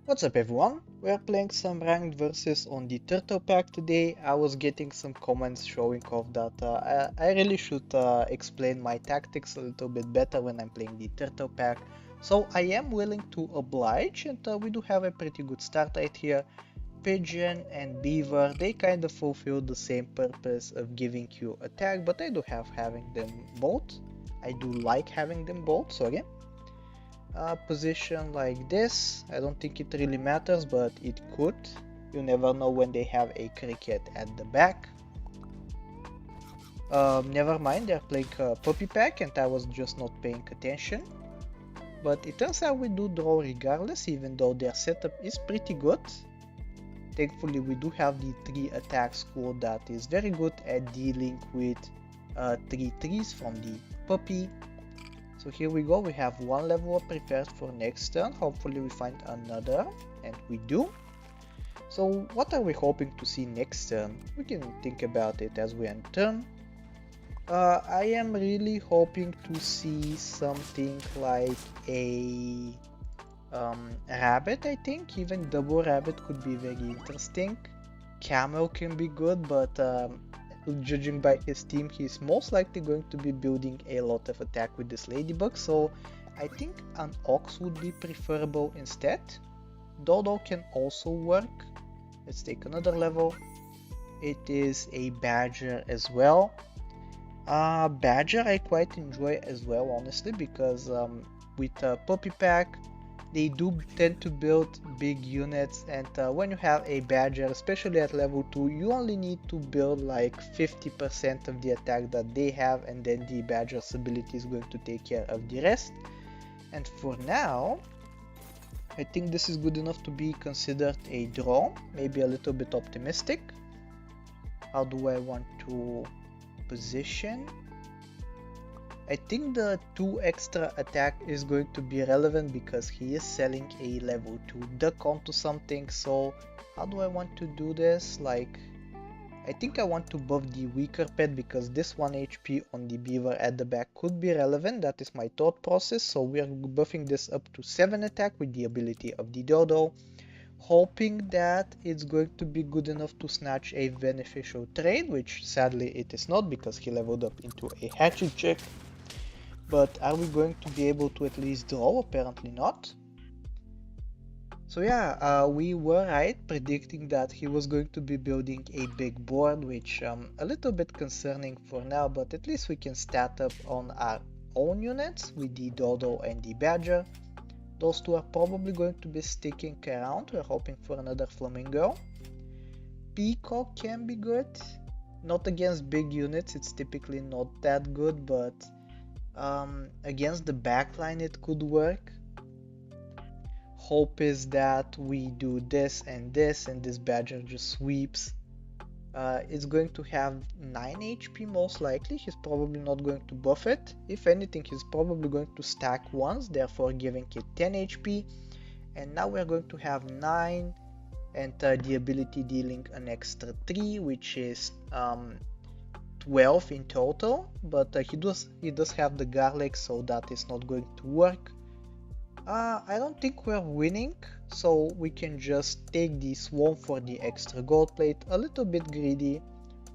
What's up everyone? We're playing some ranked versus on the turtle pack today. I was getting some comments showing off that I really should explain my tactics a little bit better when I'm playing the turtle pack. So I am willing to oblige, and we do have a pretty good start right here. Pigeon and beaver, they kind of fulfill the same purpose of giving you attack, but I do have having them both. I do like having them both, sorry. Position like this, I don't think it really matters, but it could. You never know when they have a cricket at the back. Never mind, they're playing puppy pack and I was just not paying attention. But it turns out we do draw regardless, even though their setup is pretty good. Thankfully we do have the 3 attack school that is very good at dealing with 3 trees from the puppy. So here we go, we have 1 level up prepared for next turn. Hopefully we find another, and we do. So what are we hoping to see next turn? We can think about it as we end turn. I am really hoping to see something like a rabbit, I think. Even double rabbit could be very interesting. Camel can be good, but judging by his team, he's most likely going to be building a lot of attack with this ladybug, so I think an ox would be preferable instead. Dodo can also work. Let's take another level. It is a badger as well. Badger I quite enjoy as well, honestly, because with puppy pack they do tend to build big units, and when you have a badger, especially at level 2, you only need to build like 50% of the attack that they have, and then the badger's ability is going to take care of the rest. And for now, I think this is good enough to be considered a draw, maybe a little bit optimistic. How do I want to position? I think the 2 extra attack is going to be relevant because he is selling a level 2 duck onto something. So how do I want to do this? Like, I think I want to buff the weaker pet because this 1 HP on the beaver at the back could be relevant. That is my thought process. So we are buffing this up to 7 attack with the ability of the dodo, hoping that it's going to be good enough to snatch a beneficial trade, which sadly it is not because he leveled up into a hatchet check. But are we going to be able to at least draw? Apparently not. So yeah, we were right predicting that he was going to be building a big board, which a little bit concerning for now, but at least we can stat up on our own units with the dodo and the badger. Those 2 are probably going to be sticking around. We're hoping for another flamingo. Peacock can be good. Not against big units, it's typically not that good, but against the backline it could work. Hope is that we do this and this and this badger just sweeps. It's going to have 9 HP most likely. He's probably not going to buff it. If anything, he's probably going to stack once, therefore giving it 10 HP. And now we're going to have 9 and the ability dealing an extra 3, which is 12 in total, but he does have the garlic, so that is not going to work. I don't think we're winning, so we can just take the swarm for the extra gold plate. A little bit greedy,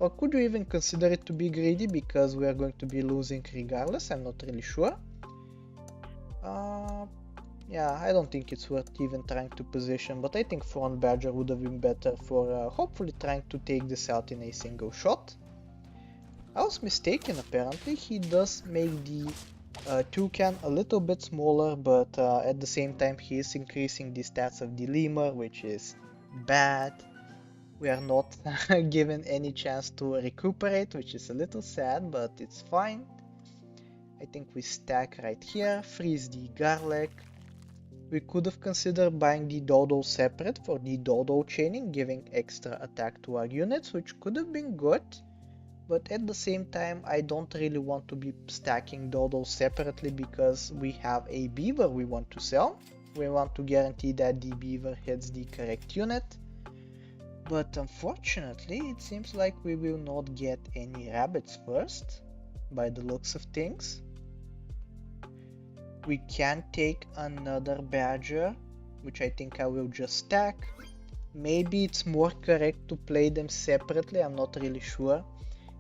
or could you even consider it to be greedy because we are going to be losing regardless? I'm not really sure. Yeah, I don't think it's worth even trying to position, but I think front badger would have been better for hopefully trying to take this out in a single shot. I was mistaken, apparently. He does make the toucan a little bit smaller, but at the same time he is increasing the stats of the lemur, which is bad. We are not given any chance to recuperate, which is a little sad, but it's fine. I think we stack right here, freeze the garlic. We could have considered buying the dodo separate for the dodo chaining, giving extra attack to our units, which could have been good. But at the same time, I don't really want to be stacking dodos separately because we have a beaver we want to sell. We want to guarantee that the beaver hits the correct unit. But unfortunately, it seems like we will not get any rabbits first, by the looks of things. We can take another badger which I think I will just stack. Maybe it's more correct to play them separately, I'm not really sure.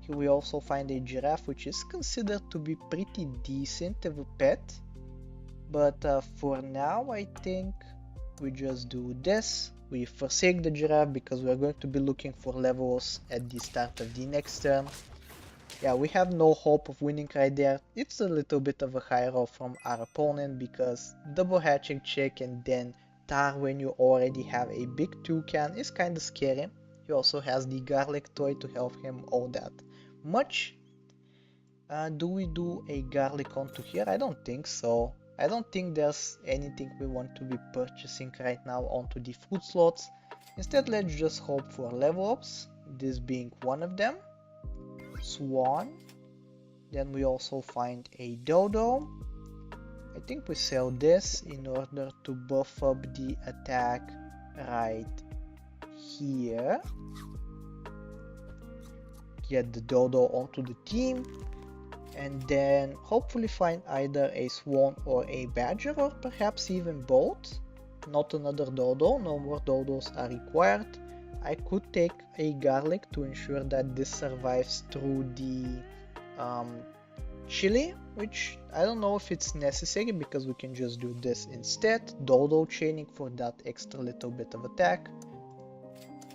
Here we also find a giraffe, which is considered to be pretty decent of a pet. But for now, I think we just do this. We forsake the giraffe because we're going to be looking for levels at the start of the next turn. Yeah, we have no hope of winning right there. It's a little bit of a high roll from our opponent because double hatching check and then tar when you already have a big toucan is kinda scary. He also has the garlic toy to help him all that much. Do we do a garlic onto here? I don't think so. I don't think there's anything we want to be purchasing right now onto the food slots. Instead, let's just hope for level ups, this being one of them. Swan. Then we also find a dodo. I think we sell this in order to buff up the attack right here. Get the dodo onto the team. And then hopefully find either a swan or a badger, or perhaps even both. Not another dodo, no more dodos are required. I could take a garlic to ensure that this survives through the chili, which I don't know if it's necessary because we can just do this instead. Dodo chaining for that extra little bit of attack.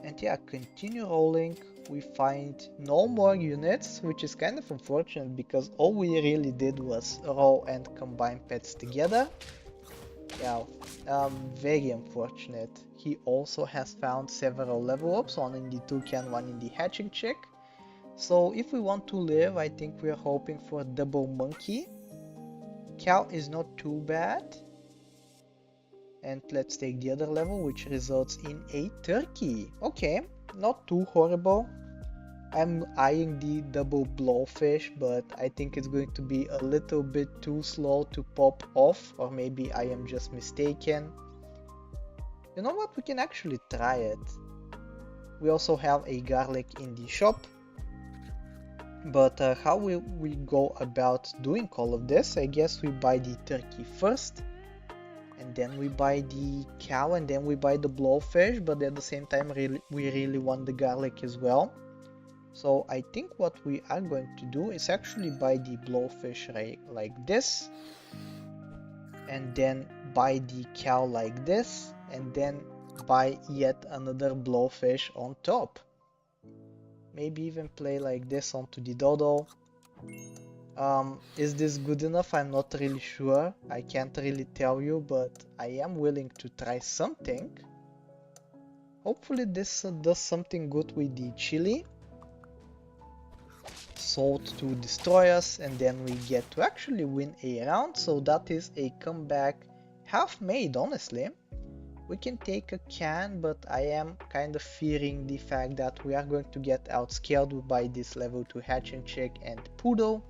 And yeah, continue rolling. We find no more units, which is kind of unfortunate because all we really did was roll and combine pets together. Yeah, very unfortunate. He also has found several level ups, one in the toucan, one in the hatching check. So if we want to live, I think we are hoping for double monkey. Cow is not too bad. And let's take the other level, which results in a turkey. Okay, not too horrible. I'm eyeing the double blowfish, but I think it's going to be a little bit too slow to pop off, or maybe I am just mistaken. You know what, we can actually try it. We also have a garlic in the shop. But how will we go about doing all of this? I guess we buy the turkey first. And then we buy the cow, and then we buy the blowfish, but at the same time we really want the garlic as well. So I think what we are going to do is actually buy the blowfish right like this, and then buy the cow like this, and then buy yet another blowfish on top. Maybe even play like this onto the dodo. Is this good enough? I'm not really sure. I can't really tell you, but I am willing to try something. Hopefully this does something good with the chili. Salt to destroy us, and then we get to actually win a round, so that is a comeback half made, honestly. We can take a can, but I am kind of fearing the fact that we are going to get outscaled by this level 2 hatching check and poodle.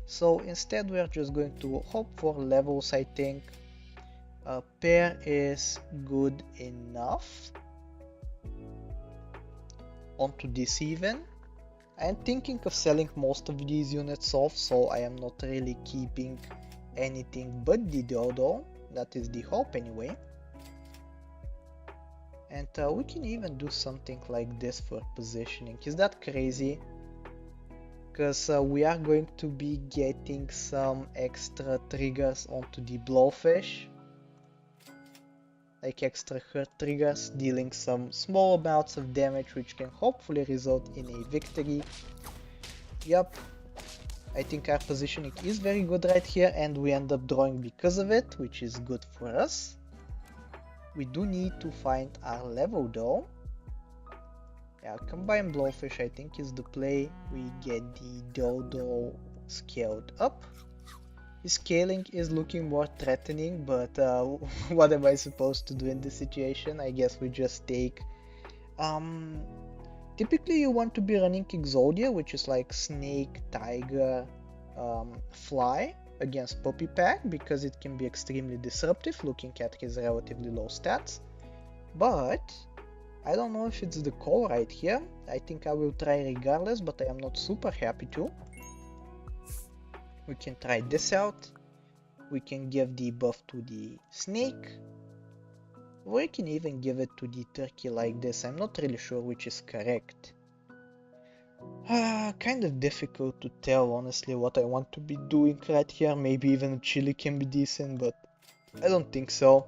So instead we are just going to hope for levels, I think. Pair is good enough. Onto this even. I am thinking of selling most of these units off, so I am not really keeping anything but the dodo. That is the hope anyway. And we can even do something like this for positioning. Is that crazy? Because we are going to be getting some extra triggers onto the blowfish. Like extra hurt triggers, dealing some small amounts of damage, which can hopefully result in a victory. Yup, I think our positioning is very good right here, and we end up drawing because of it, which is good for us. We do need to find our level though. Yeah, combine blowfish I think is the play. We get the dodo scaled up. His scaling is looking more threatening, but what am I supposed to do in this situation? I guess we just take... typically you want to be running Exodia, which is like snake, tiger, fly against Puppy Pack, because it can be extremely disruptive looking at his relatively low stats. But I don't know if it's the call right here. I think I will try regardless, but I am not super happy to. We can try this out. We can give the buff to the snake. Or I can even give it to the turkey like this. I'm not really sure which is correct. Kind of difficult to tell honestly what I want to be doing right here. Maybe even a chili can be decent, but I don't think so.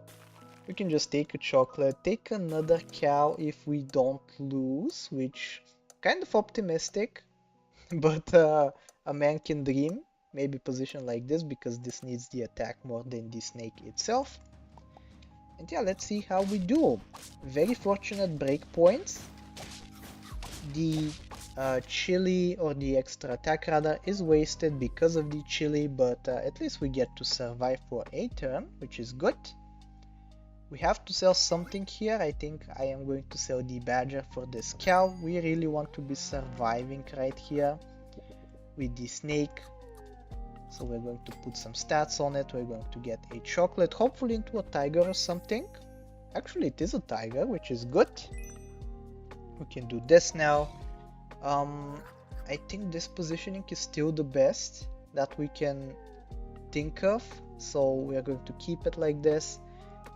We can just take a chocolate, take another cow if we don't lose, which kind of optimistic, but a man can dream. Maybe position like this because this needs the attack more than the snake itself. And yeah, let's see how we do. Very fortunate breakpoints. The chili or the extra attack rather is wasted because of the chili, but at least we get to survive for a turn, which is good. We have to sell something here. I think I am going to sell the badger for this cow. We really want to be surviving right here with the snake. So we're going to put some stats on it. We're going to get a chocolate, hopefully into a tiger or something. Actually, it is a tiger, which is good. We can do this now. I think this positioning is still the best that we can think of. So we are going to keep it like this.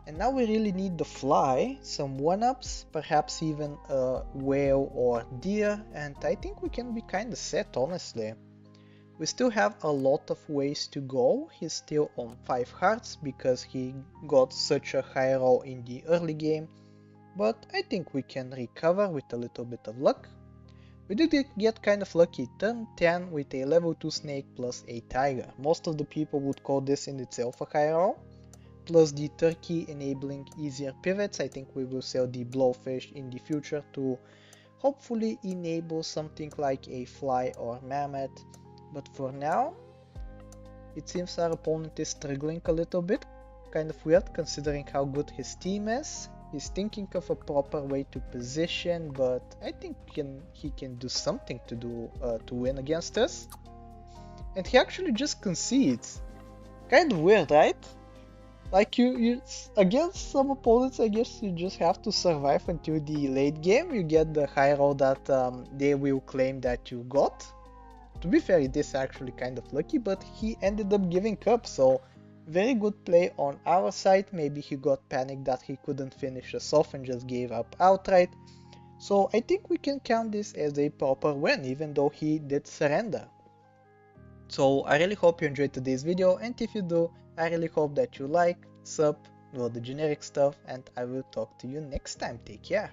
And now we really need the fly, some 1-ups, perhaps even a whale or deer, and I think we can be kinda set honestly. We still have a lot of ways to go. He's still on 5 hearts because he got such a high roll in the early game, but I think we can recover with a little bit of luck. We did get kind of lucky, turn 10 with a level 2 snake plus a tiger. Most of the people would call this in itself a high roll. Plus the turkey enabling easier pivots. I think we will sell the blowfish in the future to hopefully enable something like a fly or mammoth. But for now, it seems our opponent is struggling a little bit. Kind of weird considering how good his team is. He's thinking of a proper way to position, but I think he can do something to win against us. And he actually just concedes. Kind of weird, right? Like you against some opponents, I guess you just have to survive until the late game. You get the high roll that they will claim that you got. To be fair, it is actually kind of lucky, but he ended up giving up. So very good play on our side. Maybe he got panicked that he couldn't finish us off and just gave up outright. So I think we can count this as a proper win, even though he did surrender. So I really hope you enjoyed today's video, and if you do, I really hope that you like, sub, do all the generic stuff, and I will talk to you next time. Take care.